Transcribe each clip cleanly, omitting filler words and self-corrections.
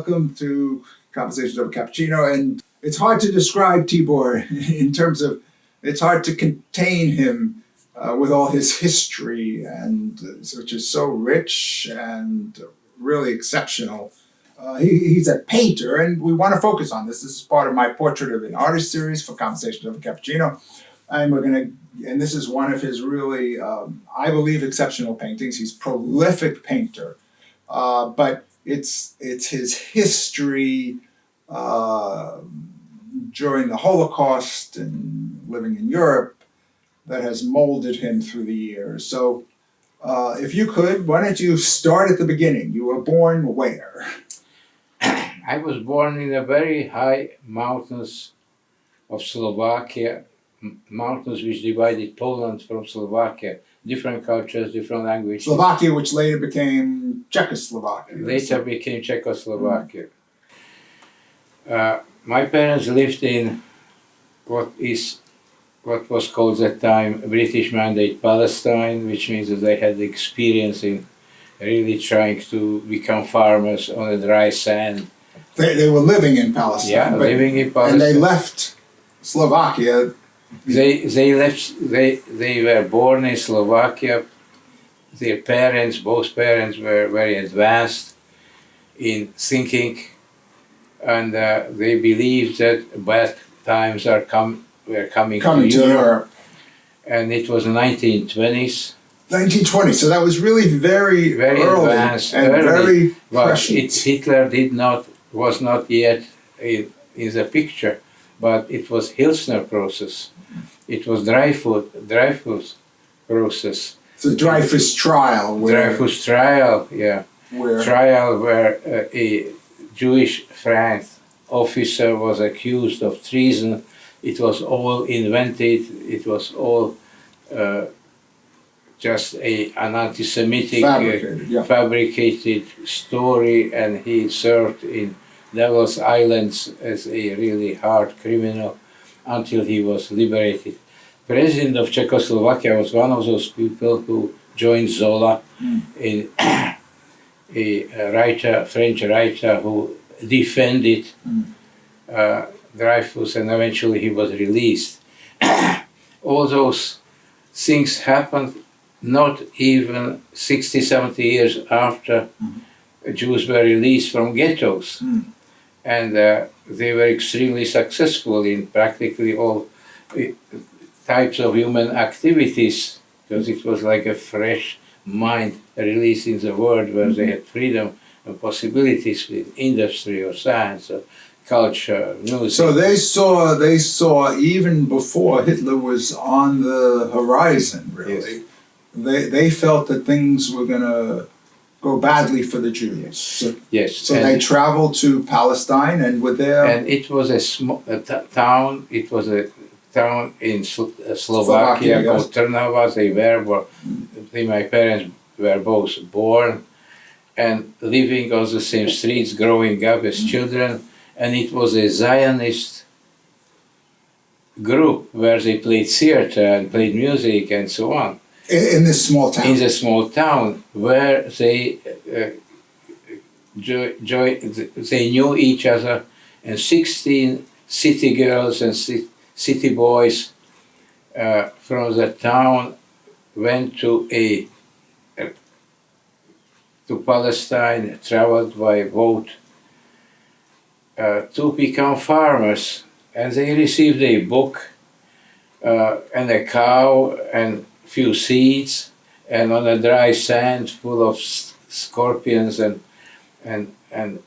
welcome to Conversations Over Cappuccino. And it's hard to describe Tibor in terms of, it's hard to contain him with all his history, and which is so rich and really exceptional. He's a painter, and we want to focus on this. This is part of my Portrait of an Artist series for Conversations Over Cappuccino. And this is one of his really, I believe, exceptional paintings. He's a prolific painter, but it's his history during the Holocaust and living in Europe that has molded him through the years. So if you could, why don't you start at the beginning? You were born where? I was born in the very high mountains of Slovakia, mountains which divided Poland from Slovakia, different cultures, different languages. Slovakia, which later became Czechoslovakia. Later became Czechoslovakia. My parents lived in what was called at the time British Mandate Palestine, which means that they had experience in really trying to become farmers on the dry sand. They were living in Palestine. Yeah, living in Palestine. And they left Slovakia. They were born in Slovakia. Their parents, both parents, were very advanced in thinking, and they believed that bad times were coming to Europe. And it was 1920s. 1920, so that was really very early advanced, and very prescient. Hitler was not yet in the picture, but it was Hilsner process. It was Dreyfus process. The Dreyfus trial. Dreyfus trial, yeah. Where a Jewish France officer was accused of treason. It was all invented. It was all just an anti-Semitic fabricated story, and he served in Devil's Islands as a really hard criminal until he was liberated. President of Czechoslovakia was one of those people who joined Zola, a French writer who defended Dreyfus, and eventually he was released. All those things happened not even 60, 70 years after Jews were released from ghettos. And they were extremely successful in practically all types of human activities, because it was like a fresh mind released in the world where they had freedom and possibilities with industry or science or culture, music. So they saw even before Hitler was on the horizon, really. Yes. They felt that things were going to go badly for the Jews. So they traveled to Palestine and were there. And it was a town. It was a town in Slovakia called Trnava. My parents were both born and living on the same streets, growing up as children. And it was a Zionist group where they played theater and played music and so on. In this small town? In the small town where they they knew each other, and 16 city girls and city boys from the town went to Palestine, traveled by boat to become farmers, and they received a book and a cow and few seeds, and on a dry sand full of scorpions and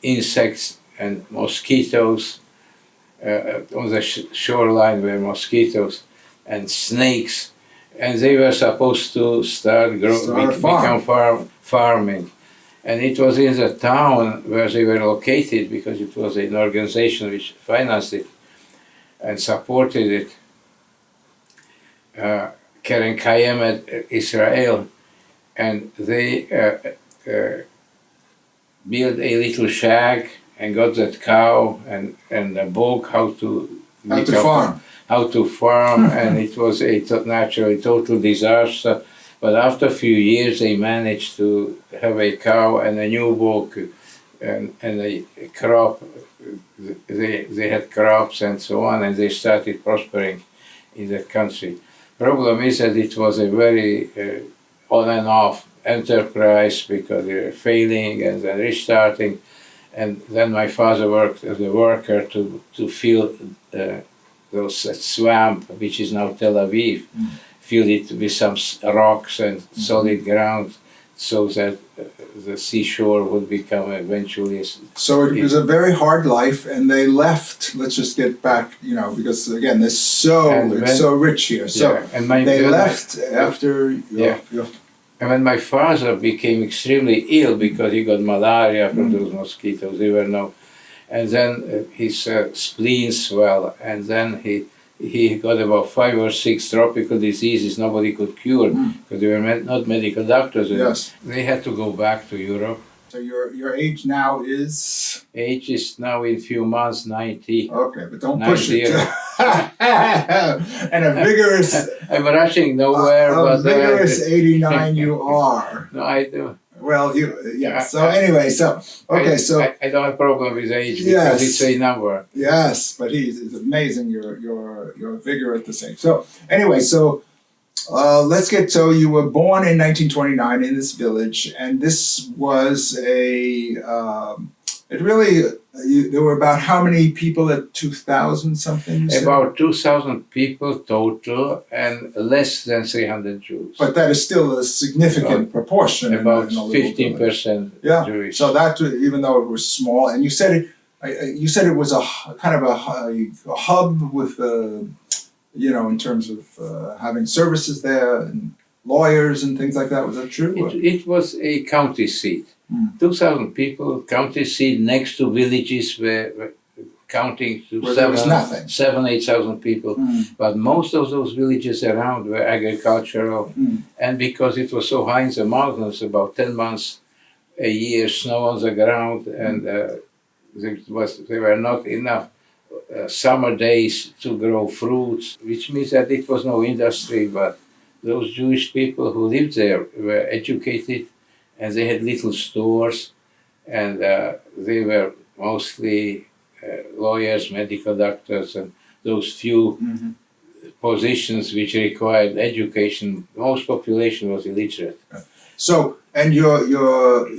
insects and mosquitoes. On the shoreline were mosquitoes and snakes, and they were supposed to become farming. And it was in the town where they were located, because it was an organization which financed it and supported it. Keren Kayemet Israel, and they built a little shack and got that cow and a book how to farm, and it was naturally total disaster. But after a few years, they managed to have a cow and a new book and they crop, they had crops and so on, and they started prospering in that country. Problem is that it was a very on and off enterprise because they were failing and then restarting. And then my father worked as a worker to fill those swamp, which is now Tel Aviv, fill it with some rocks and solid ground, so that the seashore would become eventually. So it was a very hard life, and they left. Let's just get back, because again, it's so rich here. So yeah, and they left after. And when my father became extremely ill because he got malaria from those mosquitoes, there were no, and then his spleen swelled, and then he got about 5 or 6 tropical diseases nobody could cure because they were not medical doctors. Yes. They had to go back to Europe. So your age now is? Age is now in few months 90. Okay, but don't push it. 90. And a vigorous. I'm rushing nowhere, but vigorous 89 you are. No, I do. Well, So anyway, okay, I don't have a problem with age because it's a number. Yes, but it's amazing your vigor at the same. So anyway, let's get. So you were born in 1929 in this village, and this was there were about how many people at 2,000 something? About 2,000 people total, and less than 300 Jews. But that is still a significant proportion. About 15% Jewish. So that, even though it was small, and you said it was a kind of a hub with, in terms of having services there and lawyers and things like that. Was that true? It was a county seat. 2,000 people, county seat next to villages where counting to 8,000 people. But most of those villages around were agricultural. And because it was so high in the mountains, about 10 months a year, snow on the ground, and there were not enough summer days to grow fruits, which means that it was no industry, but those Jewish people who lived there were educated, and they had little stores, and they were mostly lawyers, medical doctors, and those few positions which required education. Most population was illiterate. So, and your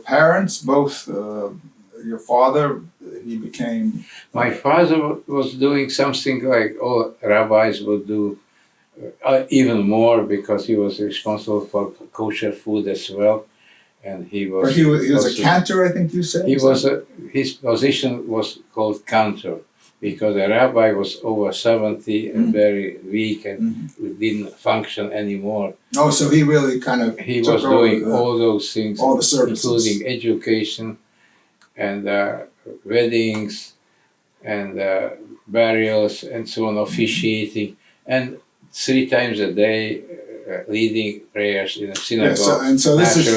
parents, both your father, he became. My father was doing something like all rabbis would do. Even more because he was responsible for kosher food as well, and he was. But he was a cantor, I think you said. His position was called cantor because a rabbi was over 70 and very weak and didn't function anymore. Oh, so he really kind of. He was doing all those things, all the services, including education and weddings and burials and so on, officiating and 3 times a day, leading prayers in a synagogue. So this is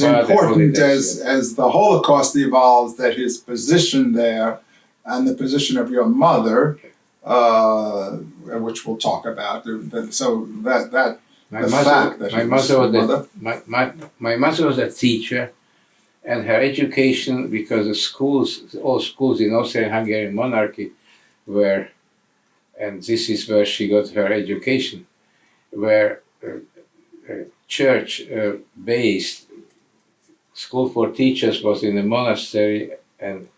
important as the Holocaust evolves, that his position there and the position of your mother, which we'll talk about. My mother was a teacher, and her education, because all schools in Austrian-Hungarian monarchy were. And this is where she got her education, where church-based school for teachers was in a monastery, and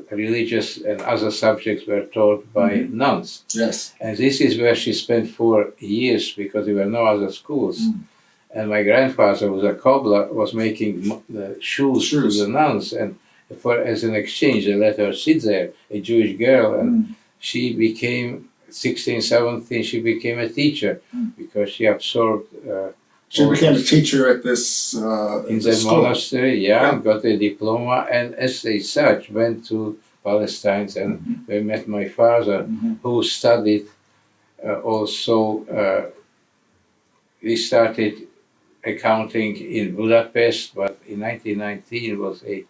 religious and other subjects were taught by nuns. Yes. And this is where she spent 4 years because there were no other schools. And my grandfather was a cobbler, was making shoes to the nuns, and as an exchange they let her sit there, a Jewish girl, and she became 16, 17, she became a teacher because she absorbed. She became a teacher at this in the monastery, got a diploma, and as such went to Palestine, and we met my father, who studied also. He started accounting in Budapest, but in 1919 was a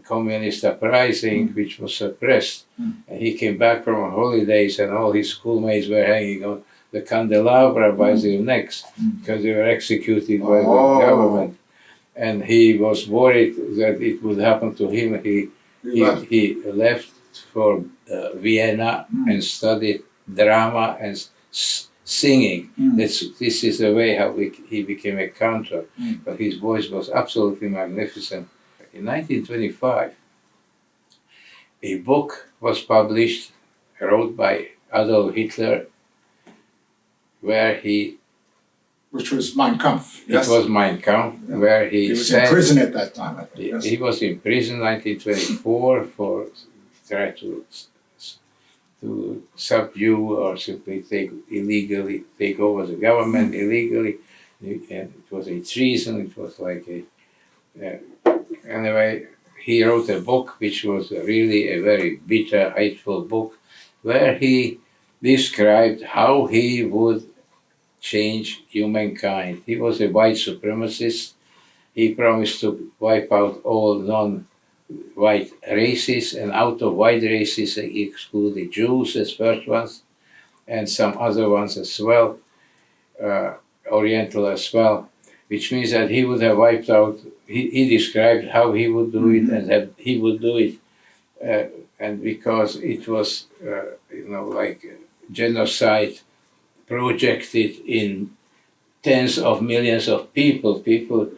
communist uprising which was suppressed. And he came back from holidays and all his schoolmates were hanging on the candelabra by their necks because they were executed by the government. and he was worried that it would happen to him. He left for Vienna and studied drama and singing. This is the way how he became a cantor. But his voice was absolutely magnificent. In 1925, a book was published, wrote by Adolf Hitler, where which was Mein Kampf. Yes? It was Mein Kampf, where he was in prison at that time, I think. Yes. He was in prison 1924 for trying to subdue or simply illegally take over the government illegally. And it was a treason. It was like anyway. He wrote a book which was really a very bitter, hateful book, where he described how he would change humankind. He was a white supremacist. He promised to wipe out all non-white races, and out of white races he excluded Jews as first ones, and some other ones as well, Oriental as well, which means that he would have wiped out. He described how he would do it, and that he would do it, and because it was, like genocide projected in tens of millions of people. People,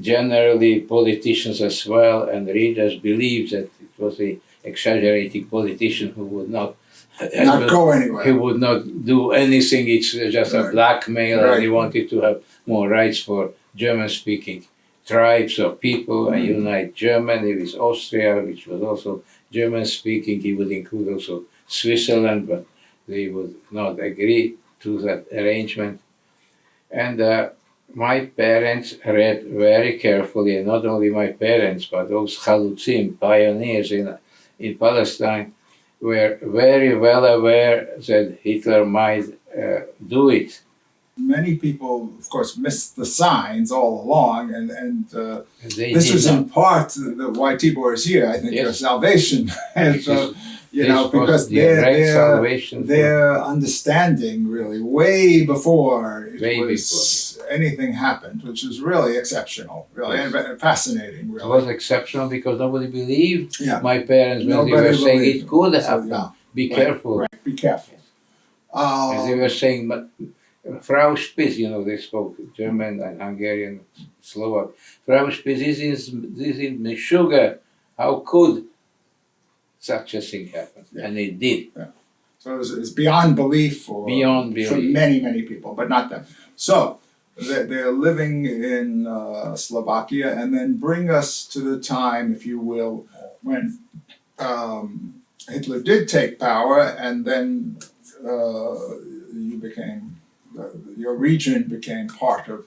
generally politicians as well, and readers believed that it was an exaggerating politician who would not go anywhere. He would not do anything. It's just a blackmail, and he wanted to have more rights for German-speaking tribes or people and unite Germany with Austria, which was also German-speaking. He would include also Switzerland, but they would not agree to that arrangement. And my parents read very carefully, and not only my parents, but those Chalutzim, pioneers in Palestine, were very well aware that Hitler might do it. Many people, of course, missed the signs all along, and this was in part why Tibor is here. I think their salvation, because their understanding really way before anything happened, which is really exceptional, really, and fascinating. Really, it was exceptional because nobody believed my parents when they were saying it could happen. So, be careful. Right. Be careful. As they were saying, but Frau Spitz, they spoke German and Hungarian, Slovak. Frau Spitz, this is sugar. How could such a thing happen? Yeah. And it did. Yeah. So it's beyond belief for many, many people, but not them. So they're living in Slovakia, and then bring us to the time, if you will, when Hitler did take power, and then your region became part of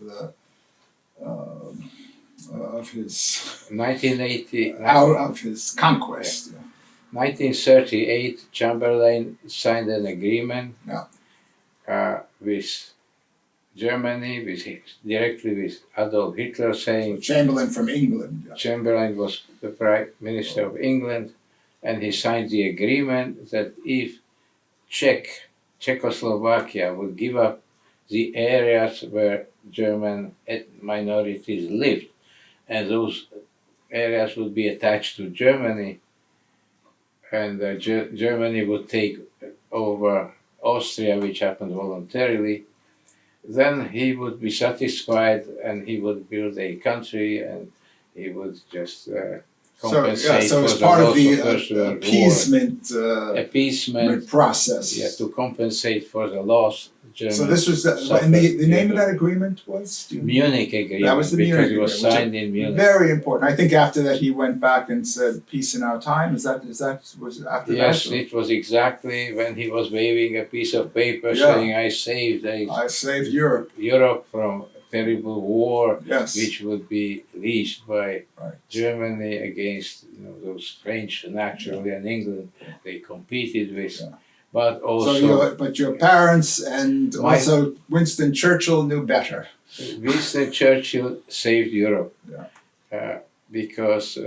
his 1980 out of his conquest. 1938, Chamberlain signed an agreement with Germany, directly with Adolf Hitler, saying... Chamberlain from England. Yeah. Chamberlain was the Prime Minister of England, and he signed the agreement that if Czechoslovakia would give up the areas where German minorities lived, and those areas would be attached to Germany, and Germany would take over Austria, which happened voluntarily, then he would be satisfied, and he would build a country, and he would just compensate so it's part of the appeasement process. Yeah, to compensate for the loss. German so this was and the name of that agreement was Munich Agreement. That was the Munich Agreement. It was signed in Munich. Very important. I think after that he went back and said, "Peace in our time." Was it after that? Yes, it was exactly when he was waving a piece of paper saying, "I saved Europe from a terrible war, which would be waged by Germany against those French naturally and England they competed with." Yeah. But also, but your parents and also Winston Churchill knew better. Winston Churchill saved Europe because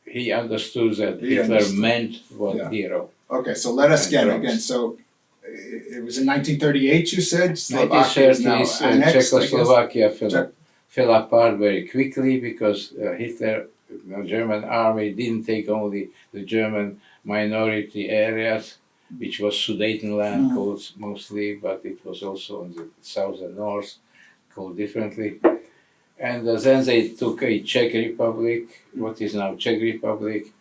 he understood that Hitler meant what he wrote. Okay, so let us get it again. So it was in 1938, you said? 1930s, Czechoslovakia fell. fell apart very quickly because Hitler, the German army, didn't take only the German minority areas, which was Sudetenland called mostly, but it was also in the south and north called differently. And then they took a Czech Republic, what is now Czech Republic,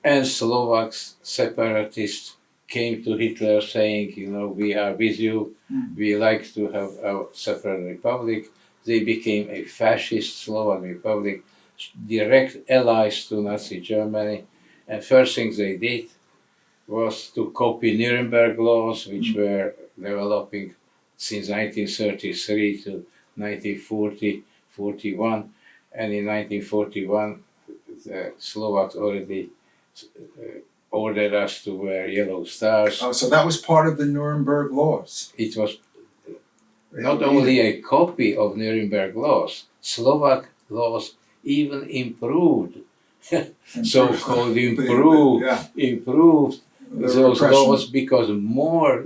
and Slovaks, separatists, came to Hitler saying, we are with you, we like to have our separate republic. They became a fascist Slovak republic, direct allies to Nazi Germany. And first thing they did was to copy Nuremberg laws, which were developing since 1933 to 1940, 41. And in 1941, the Slovaks already ordered us to wear yellow stars. Oh, so that was part of the Nuremberg laws. It was not only a copy of Nuremberg laws, Slovak laws even improved, so-called improved those laws because more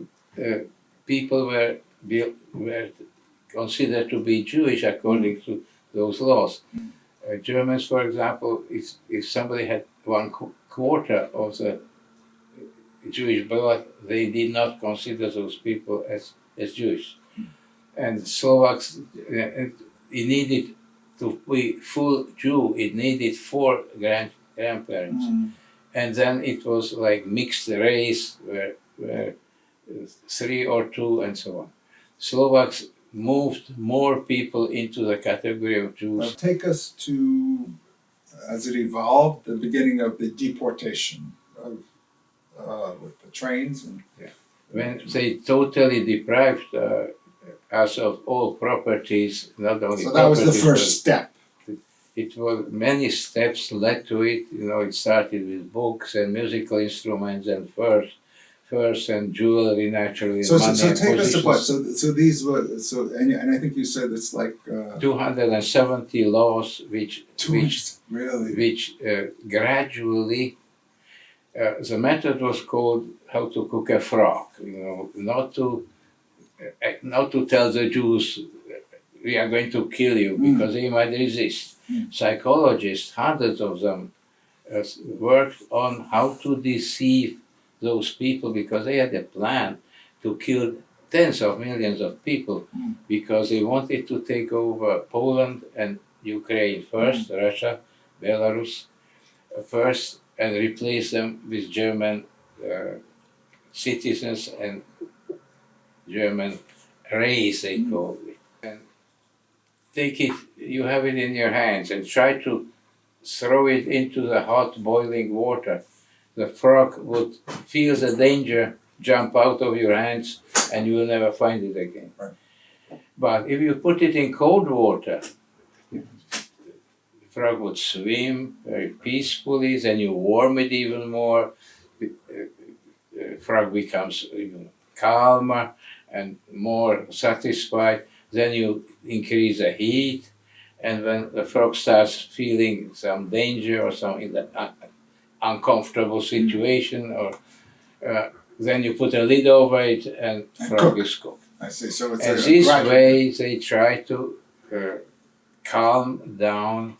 people were considered to be Jewish according to those laws. Germans, for example, if somebody had 1/4 of the Jewish blood, they did not consider those people as Jewish. And Slovaks, it needed to be full Jew, it needed 4 grandparents. And then it was like mixed race, where 3 or 2 and so on. Slovaks moved more people into the category of Jews. Take us to, as it evolved, the beginning of the deportation of with the trains. When they totally deprived us of all properties, not only so that was the first step. It was many steps led to it. It started with books and musical instruments and furs and jewelry, naturally. So take us apart. So these were and I think you said it's like 270 laws, which gradually. The method was called how to cook a frog. Not to tell the Jews we are going to kill you because they might resist. Psychologists, hundreds of them, worked on how to deceive those people because they had a plan to kill tens of millions of people because they wanted to take over Poland and Ukraine first, Russia, Belarus first, and replace them with German citizens and German race, they call it. And take it, you have it in your hands and try to throw it into the hot boiling water. The frog would feel the danger, jump out of your hands, and you will never find it again. Right. But if you put it in cold water, the frog would swim very peacefully, then you warm it even more, the frog becomes even calmer and more satisfied, then you increase the heat, and when the frog starts feeling some danger or some uncomfortable situation, or then you put a lid over it and frog is cooked. I see. So it's and this way they try to calm down,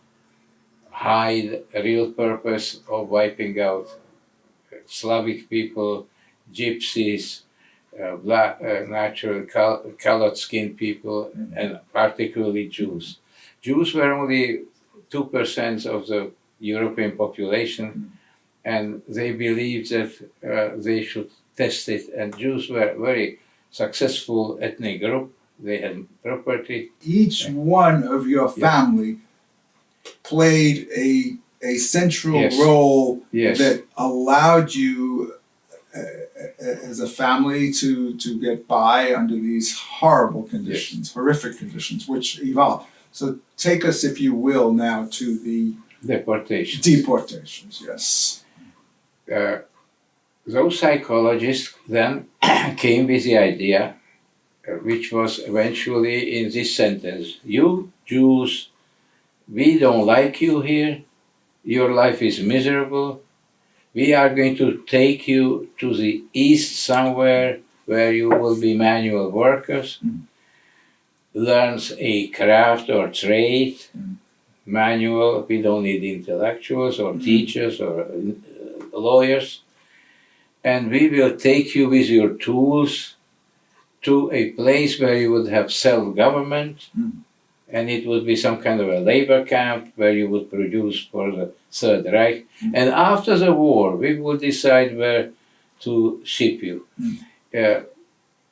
hide the real purpose of wiping out Slavic people, gypsies, black, natural colored skinned people, and particularly Jews. Jews were only 2% of the European population, and they believed that they should test it. And Jews were a very successful ethnic group. They had property. Each one of your family played a central role that allowed you as a family to get by under these horrible conditions, horrific conditions, which evolved. So take us, if you will, now to the deportations, yes. Those psychologists then came with the idea, which was eventually in this sentence: you Jews, we don't like you here, your life is miserable, we are going to take you to the east somewhere where you will be manual workers. learns a craft or trade, manual. We don't need intellectuals or teachers or lawyers. And we will take you with your tools to a place where you would have self-government, and it would be some kind of a labor camp where you would produce for the Third Reich. And after the war, we would decide where to ship you.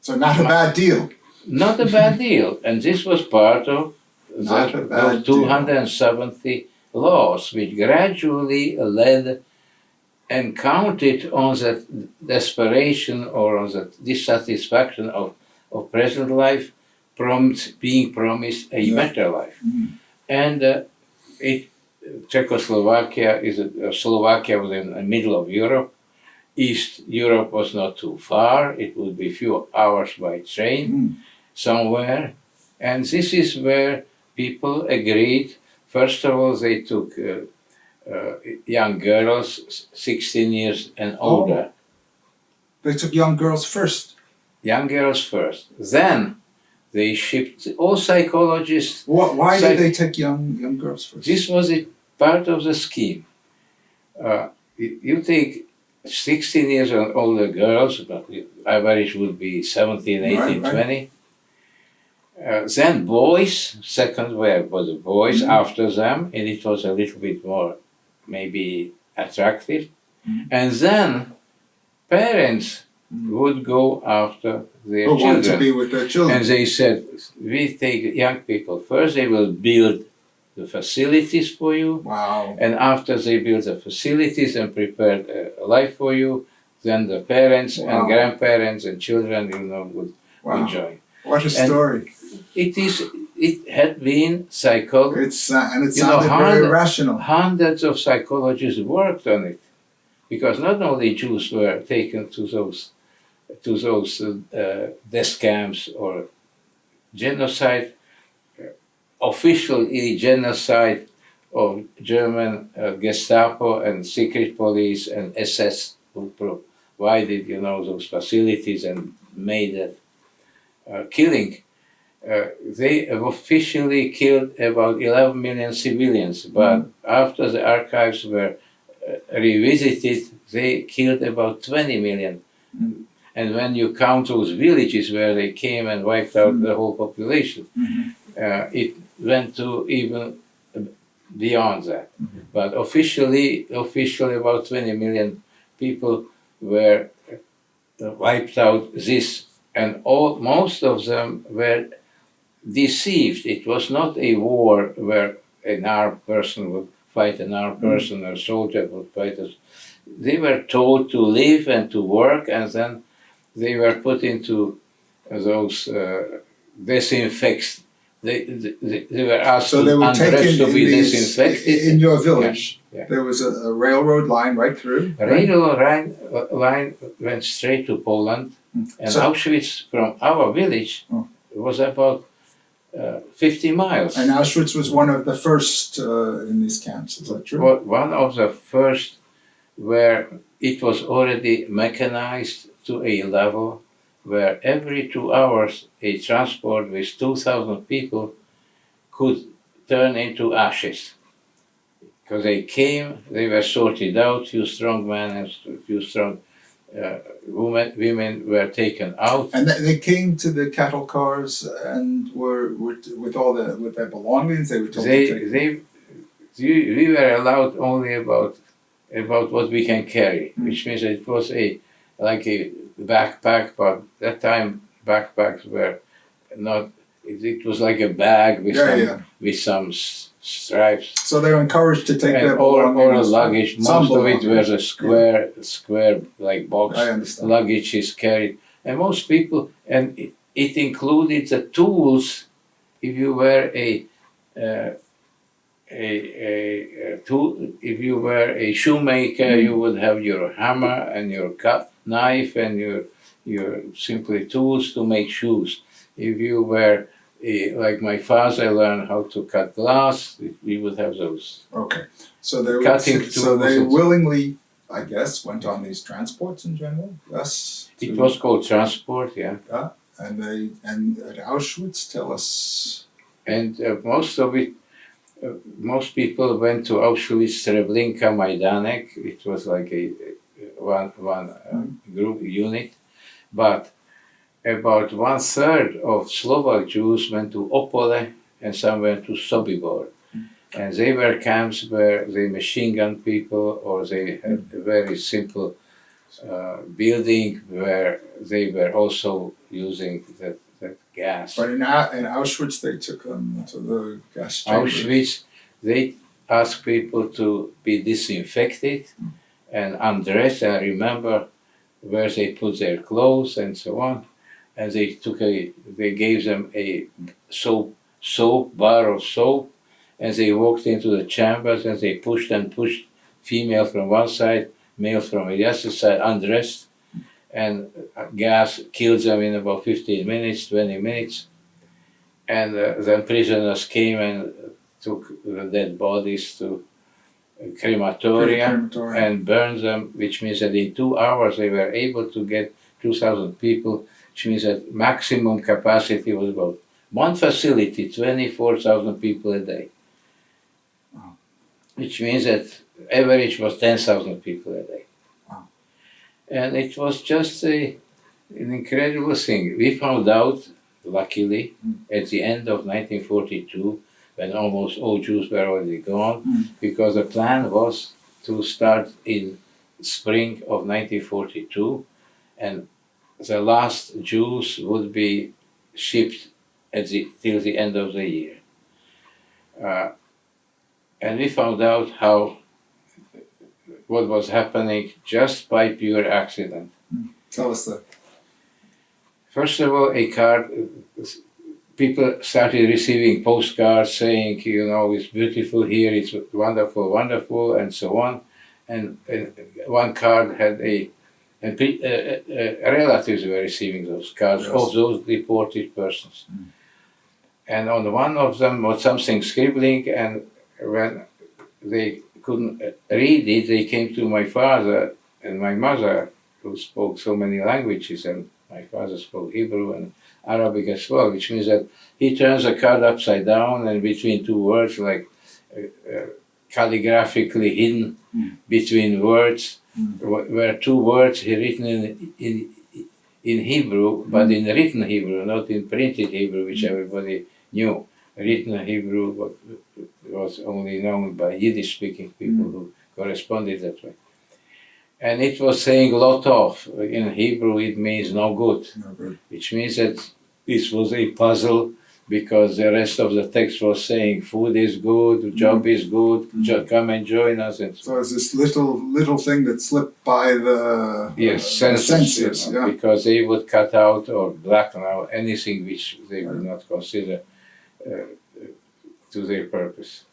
So not a bad deal. Not a bad deal. And this was part of the 270 laws, which gradually led and counted on the desperation or on the dissatisfaction of present life, being promised a better life. And Czechoslovakia Slovakia was in the middle of Europe. East Europe was not too far. It would be a few hours by train somewhere. And this is where people agreed. First of all, they took young girls, 16 years and older. They took young girls first. Young girls first. Then they shipped all psychologists. Why did they take young girls first? This was a part of the scheme. You take 16 years and older girls, but the average would be 17, 18, 20. Then boys, second wave was the boys after them, and it was a little bit more maybe attractive. And then parents would go after their children. To be with their children. And they said, we take young people first, they will build the facilities for you. Wow. And after they build the facilities and prepare a life for you, then the parents and grandparents and children, would join. What a story. It had been psychology. And it sounded very rational. Hundreds of psychologists worked on it, because not only Jews were taken to those death camps or genocide, officially genocide of German Gestapo and secret police and SS who provided, those facilities and made that killing. They officially killed about 11 million civilians, but after the archives were revisited, they killed about 20 million. And when you count those villages where they came and wiped out the whole population, it went to even beyond that. But officially about 20 million people were wiped out. And most of them were deceived. It was not a war where an armed person would fight an armed person, or a soldier would fight us. They were told to live and to work, and then they were put into those disinfects. They were asked so they were undressed to be disinfected. In your village, there was a railroad line right through? A railroad line went straight to Poland, and Auschwitz from our village was about 50 miles. And Auschwitz was one of the first in these camps, is that true? One of the first where it was already mechanized to a level where every 2 hours a transport with 2,000 people could turn into ashes. Because they came, they were sorted out, few strong men and few strong women were taken out. And they came to the cattle cars and were with their belongings. They were told we were allowed only about what we can carry, which means it was like a backpack, but that time backpacks were not. It was like a bag with some stripes. So they were encouraged to take their belongings or a luggage. Most of it was a square like box. I understand. Luggage is carried, and most people, and it included the tools. If you were if you were a shoemaker, you would have your hammer and your knife and your simply tools to make shoes. If you were like my father learned how to cut glass, we would have those. Okay, so they willingly, I guess, went on these transports in general. Yes, it was called transport. Yeah. And at Auschwitz, tell us. And most of it, most people went to Auschwitz, Treblinka, Majdanek. It was like a one group unit, but about 1/3 of Slovak Jews went to Opole and some went to Sobibor. And they were camps where they machine gun people, or they had a very simple building where they were also using that gas. But in Auschwitz, they took them to the gas chambers. Auschwitz, they asked people to be disinfected and undressed. I remember where they put their clothes and so on. And they gave them a bar of soap, and they walked into the chambers and they pushed female from one side, male from the other side, undressed, and gas killed them in about 15 minutes, 20 minutes. And then prisoners came and took the dead bodies to crematorium and burned them, which means that in 2 hours they were able to get 2,000 people, which means that maximum capacity was about one facility, 24,000 people a day. Wow. Which means that average was 10,000 people a day. Wow. And it was just an incredible thing. We found out, luckily, at the end of 1942, when almost all Jews were already gone, because the plan was to start in spring of 1942, and the last Jews would be shipped till the end of the year. And we found out what was happening just by pure accident. Tell us that. First of all, people started receiving postcards saying, it's beautiful here, it's wonderful, wonderful, and so on. And one card had relatives were receiving those cards of those deported persons. And on one of them was something scribbling, and when they couldn't read it, they came to my father and my mother, who spoke so many languages, and my father spoke Hebrew and Arabic as well, which means that he turns the card upside down, and between two words, like calligraphically hidden between words, were two words written in Hebrew, but in written Hebrew, not in printed Hebrew, which everybody knew. Written Hebrew was only known by Yiddish-speaking people who corresponded that way. And it was saying "lo tov." In Hebrew, it means no good, which means that this was a puzzle, because the rest of the text was saying food is good, job is good, come and join us. And so it's this little thing that slipped by the census, because they would cut out or blacken out anything which they would not consider to their purpose.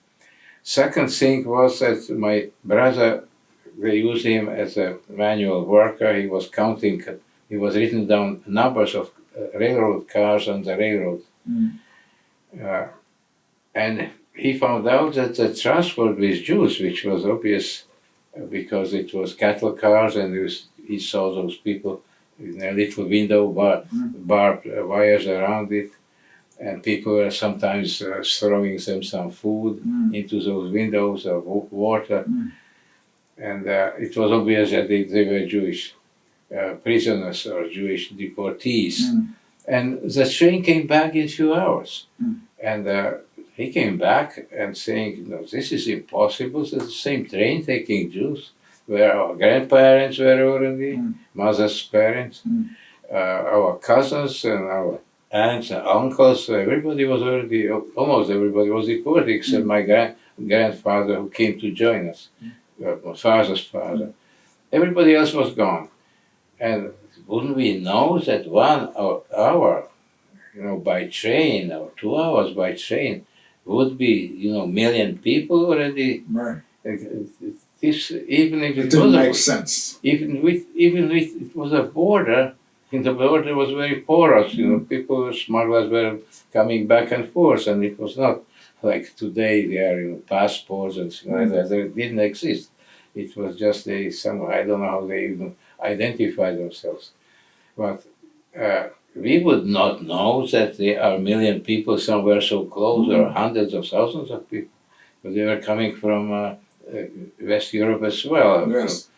Second thing was that my brother, they used him as a manual worker. He was written down numbers of railroad cars on the railroad. And he found out that the transport with Jews, which was obvious because it was cattle cars, and he saw those people in a little window, barbed wires around it, and people were sometimes throwing them some food into those windows or water. And it was obvious that they were Jewish prisoners or Jewish deportees. And the train came back in a few hours. And he came back and saying, no, this is impossible. It's the same train taking Jews, where our grandparents were already, mother's parents, our cousins and our aunts and uncles. Everybody was already, almost everybody was deported, except my grandfather, who came to join us, my father's father. Everybody else was gone. And wouldn't we know that 1 hour, by train, or 2 hours by train, would be, million people already? Right. This, even if it didn't make sense. Even with it was a border, and the border was very porous. People, smugglers were coming back and forth, and it was not like today. There are passports and things like that. They didn't exist. It was just I don't know how they even identify themselves. But we would not know that there are a million people somewhere so close, or hundreds of thousands of people. But they were coming from West Europe as well, Yes.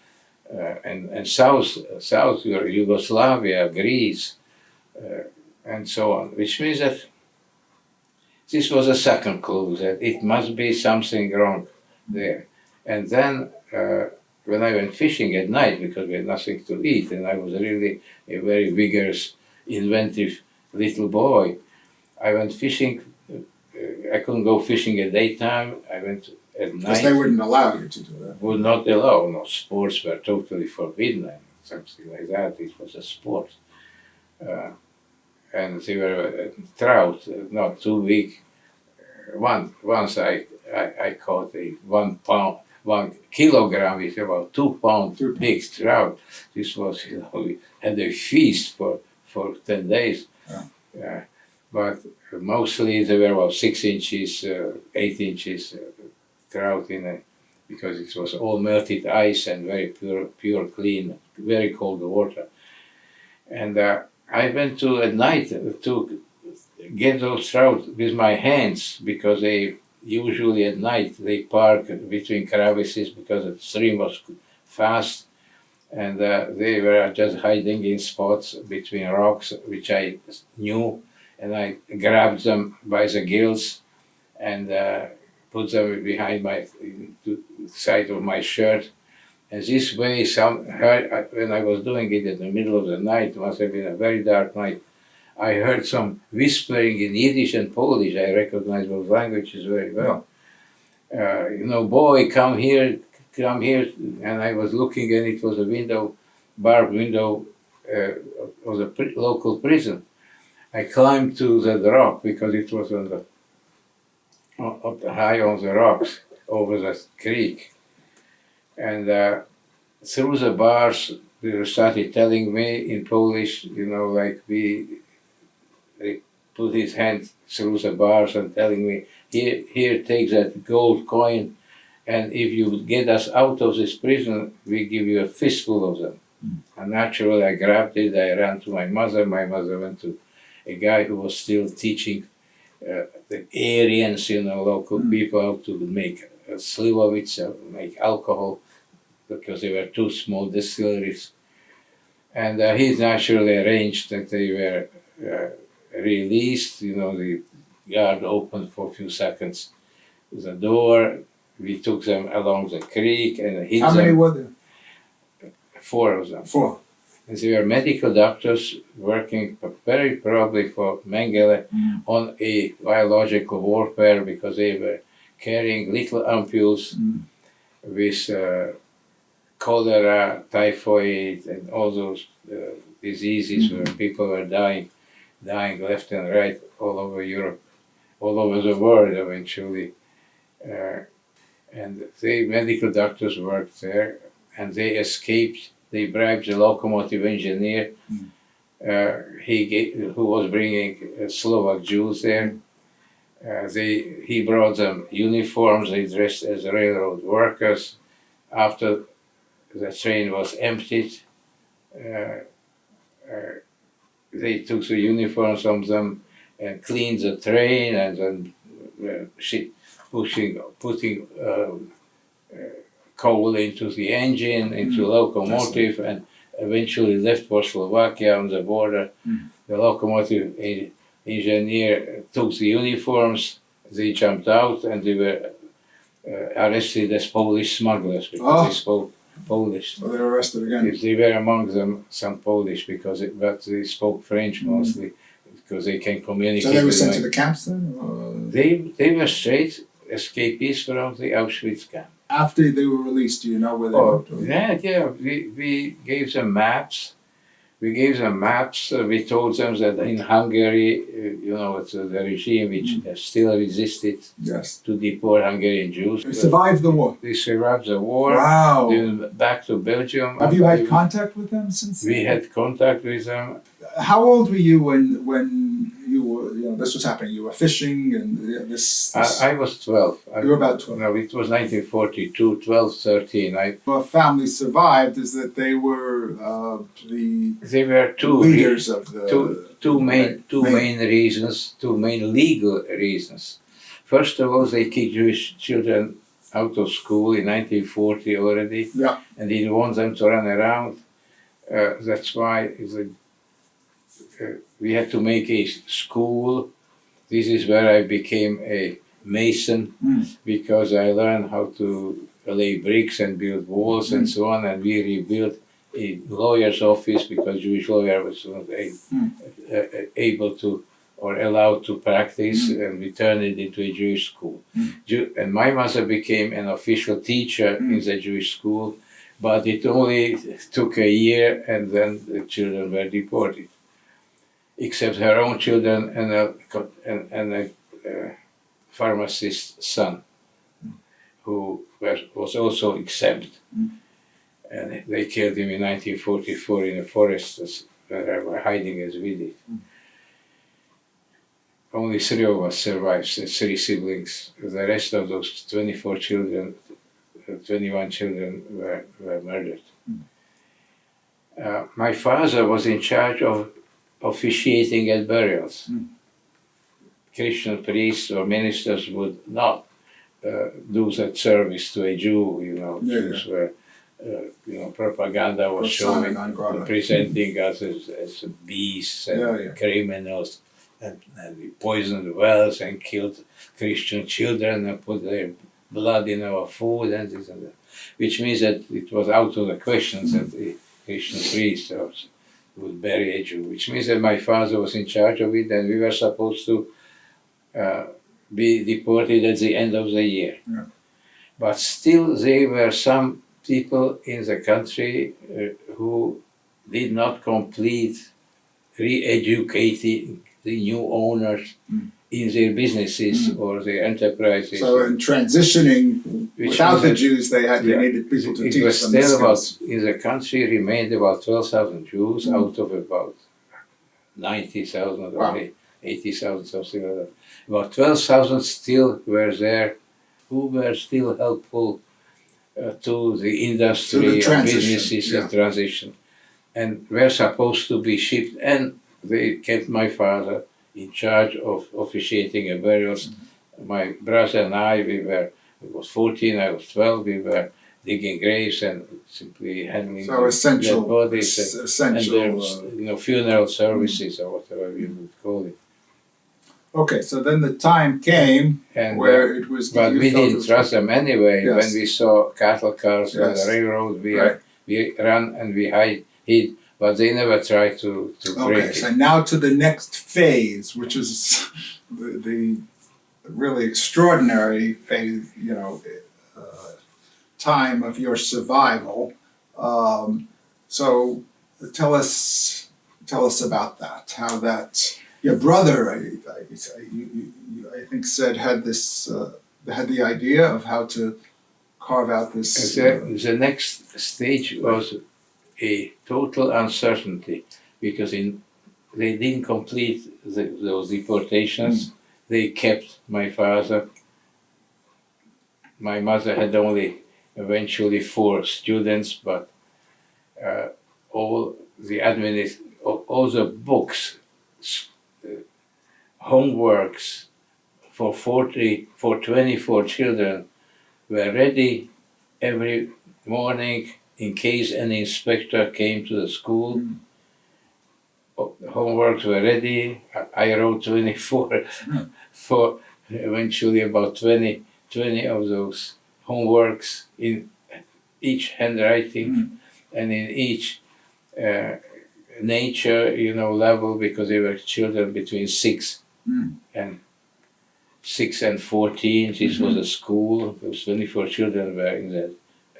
and South Yugoslavia, Greece, and so on. Which means that this was a second clue that it must be something wrong there. And then when I went fishing at night, because we had nothing to eat, and I was really a very vigorous, inventive little boy, I went fishing. I couldn't go fishing at daytime. I went at Because night. they wouldn't allow you to do that. Would not allow. No, sports were totally forbidden, and something like that. It was a sport. And they were trout, not too big. Once I caught a 1 pound, 1 kilogram with about 2 pound big trout. This was, we had a feast for 10 days. Yeah. But mostly they were about 6 inches, 8 inches trout in it, because it was all melted ice and very pure, clean, very cold water. And I went to at night to get those trout with my hands, because they usually at night they park between crevices because the stream was fast, and they were just hiding in spots between rocks, which I knew, and I grabbed them by the gills and put them behind my side of my shirt. And this way, when I was doing it in the middle of the night, it must have been a very dark night, I heard some whispering in Yiddish and Polish. I recognize those languages very well. Boy, come here, come here. And I was looking, and it was a window, barbed window of the local prison. I climbed to the rock because it was high on the rocks over the creek. And through the bars, they started telling me in Polish, like they put his hand through the bars and telling me, here, take that gold coin, and if you get us out of this prison, we give you a fistful of them. And naturally, I grabbed it, I ran to my mother. My mother went to a guy who was still teaching the Aryans, local people, how to make slivovitz, make alcohol, because they were two small distilleries. And he naturally arranged that they were released. The guard opened for a few seconds the door. We took them along the creek and hid them. How many were there? 4 of them. 4. And they were medical doctors working very probably for Mengele on a biological warfare, because they were carrying little ampules with cholera, typhoid, and all those diseases where people were dying left and right all over Europe, all over the world eventually. And the medical doctors worked there, and they escaped. They bribed the locomotive engineer, who was bringing Slovak Jews there. He brought them uniforms. They dressed as railroad workers. After the train was emptied, they took the uniforms from them and cleaned the train, and then putting coal into the engine, into locomotive, and eventually left for Slovakia on the border. The locomotive engineer took the uniforms. They jumped out, and they were arrested as Polish smugglers because they spoke Polish. So they were arrested again. They were among them some Polish, but they spoke French mostly, because they can communicate. So they were sent to the camps then? Or? They were straight escapees from the Auschwitz camp. After they were released, do you know where they went? Yeah. We gave them maps. We told them that in Hungary, it's the regime which still resisted to deport Hungarian Jews. They survived the war. They survived the war. Wow. They went back to Belgium. Have you had contact with them since? We had contact with them. How old were you when you were, this was happening? You were fishing and this I was 12. You were about 12. No, it was 1942, 12, 13. What family survived is that they were They were two leaders of the two main reasons, two main legal reasons. First of all, they kicked Jewish children out of school in 1940 already, and didn't want them to run around. That's why we had to make a school. This is where I became a mason, because I learned how to lay bricks and build walls and so on, and we rebuilt a lawyer's office because Jewish lawyer was not able to or allowed to practice, and we turned it into a Jewish school. And my mother became an official teacher in the Jewish school, but it only took a year, and then the children were deported, except her own children and a pharmacist's son, who was also exempt. And they killed him in 1944 in a forest where they were hiding as we did. Only 3 of us survived, 3 siblings. The rest of those 24 children, 21 children were murdered. My father was in charge of officiating at burials. Christian priests or ministers would not do that service to a Jew, Jews were, propaganda was showing, presenting us as beasts and criminals, and we poisoned wells and killed Christian children and put their blood in our food and this and that, which means that it was out of the question that the Christian priest would bury a Jew, which means that my father was in charge of it, and we were supposed to be deported at the end of the year. But still there were some people in the country who did not complete re-educating the new owners in their businesses or their enterprises. So in transitioning, without the Jews, they needed people to teach them the skills. In the country remained about 12,000 Jews out of about 90,000 or 80,000, something like that. About 12,000 still were there, who were still helpful to the industry and businesses in transition, and were supposed to be shipped, and they kept my father in charge of officiating a burials. My brother and I, he was 14, I was 12, we were digging graves and simply handling dead bodies and their, funeral services or whatever we would call it. Okay, so then the time came where it was... But we didn't trust them anyway. When we saw cattle cars on the railroad, we ran and we hid, but they never tried to break it. Okay, so now to the next phase, which is the really extraordinary phase, time of your survival. So tell us about that, how that... Your brother, I think, had the idea of how to carve out this. The next stage was a total uncertainty, because they didn't complete those deportations. They kept my father. My mother had only eventually 4 students, but all the books, homeworks for 24 children were ready every morning in case an inspector came to the school. Homeworks were ready. I wrote 24 for eventually about 20 of those homeworks in each handwriting and in each nature, level, because they were children between 6 and 14. This was a school. Those 24 children were in that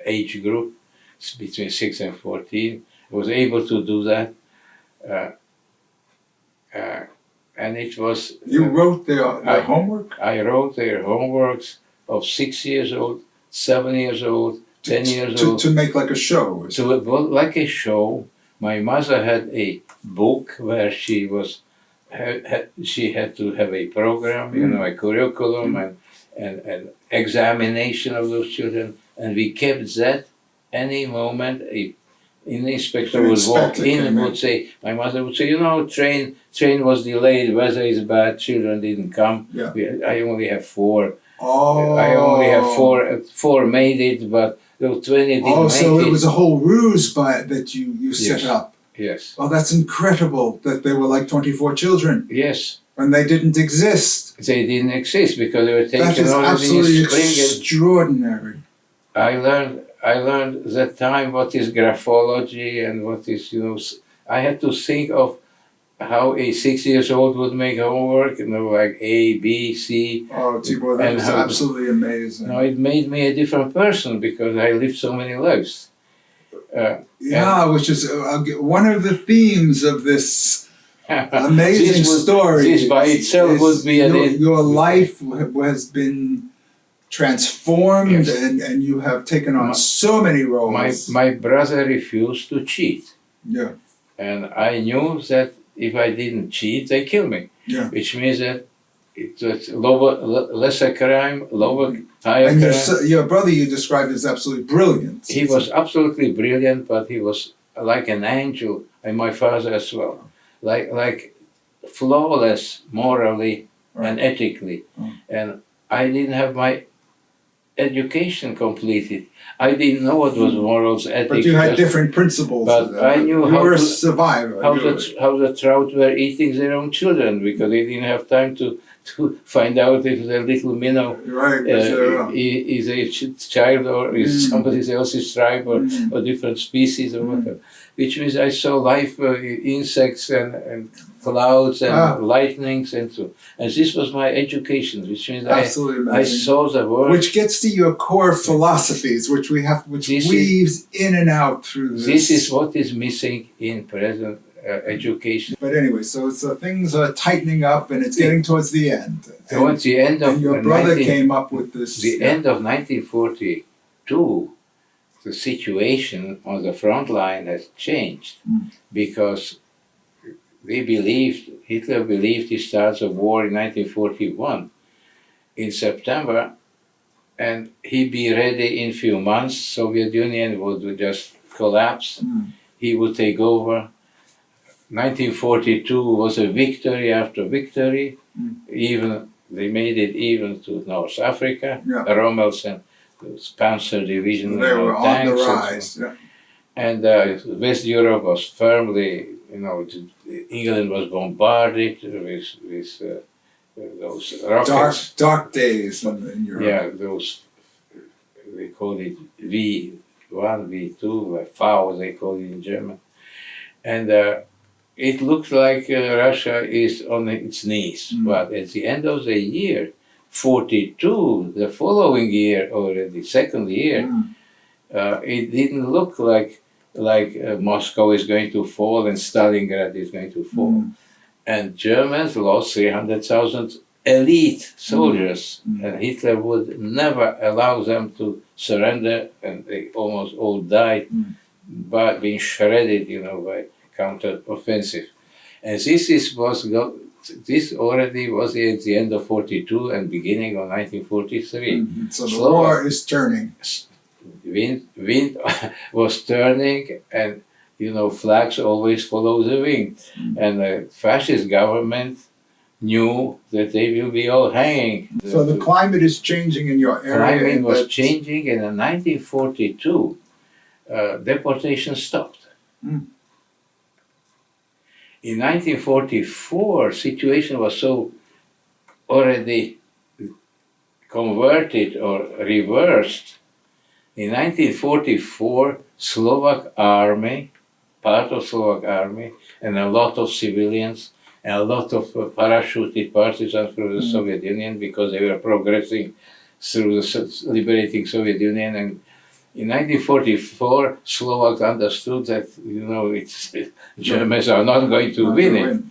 age group, between 6 and 14. I was able to do that. And it was... You wrote their homework? I wrote their homeworks of 6 years old, 7 years old, 10 years old. To make like a show? Like a show. My mother had a book where she was she had to have a program, a curriculum and examination of those children, and we kept that. Any moment an inspector would walk in and would say, my mother would say, train was delayed, weather is bad, children didn't come. Yeah. I only have 4. Oh. I only have 4. 4 made it, but those 20 didn't make it. Oh, so it was a whole ruse that you set up. Yes. Oh, that's incredible that there were like 24 children. Yes. And they didn't exist. They didn't exist because they were taken That is already absolutely in spring. extraordinary. I learned that time what is graphology and what is, I had to think of how a 6-year-old would make homework, like A, B, C. Oh, Tibor, that was absolutely amazing. No, it made me a different person because I lived so many lives. Which is one of the themes of this amazing story. This by itself would be your life has been transformed, and you have taken on so many roles. My brother refused to cheat. Yeah. And I knew that if I didn't cheat, they kill me. Yeah. Which means that it was lesser crime, higher and crime. Your brother you described as absolutely brilliant. He was absolutely brilliant, but he was like an angel, and my father as well. Like flawless morally and ethically. And I didn't have my education completed. I didn't know what was morals, ethics. But you had different principles. But I knew you were a survivor. How the trout were eating their own children because they didn't have time to find out if the little minnow is a child or is somebody else's tribe or different species or whatever. Which means I saw life, insects and clouds and lightnings and so. And this was my education, which means I saw the world. Which gets to your core philosophies, which weaves in and out through this. This is what is missing in present education. But anyway, so things are tightening up and it's getting towards the end. Towards the end of your brother came up with this. The end of 1942, the situation on the front line has changed because Hitler believed he starts a war in 1941 in September, and he'd be ready in few months. Soviet Union would just collapse. He would take over. 1942 was a victory after victory. Even they made it even to North Africa. Rommel's and the Panzer Division. They were on the rise. And West Europe was firmly, England was bombarded with those rockets. Dark days in Europe. Yeah, those, they call it V1, V2, V, they call it in German. And it looks like Russia is on its knees. But at the end of the year, 42, the following year already, second year, it didn't look like Moscow is going to fall and Stalingrad is going to fall. And Germans lost 300,000 elite soldiers, and Hitler would never allow them to surrender, and they almost all died by being shredded, by counter-offensive. And this already was at the end of 42 and beginning of 1943. So the war is turning. Wind was turning, and flags always follow the wind. And the fascist government knew that they will be all hanging. So the climate is changing in your area. Climate was changing, and in 1942, deportation stopped. In 1944, situation was so already converted or reversed. In 1944, Slovak army, part of Slovak army, and a lot of civilians, and a lot of parachuted partisans from the Soviet Union because they were progressing through the liberating Soviet Union. And in 1944, Slovaks understood that, Germans are not going to win it.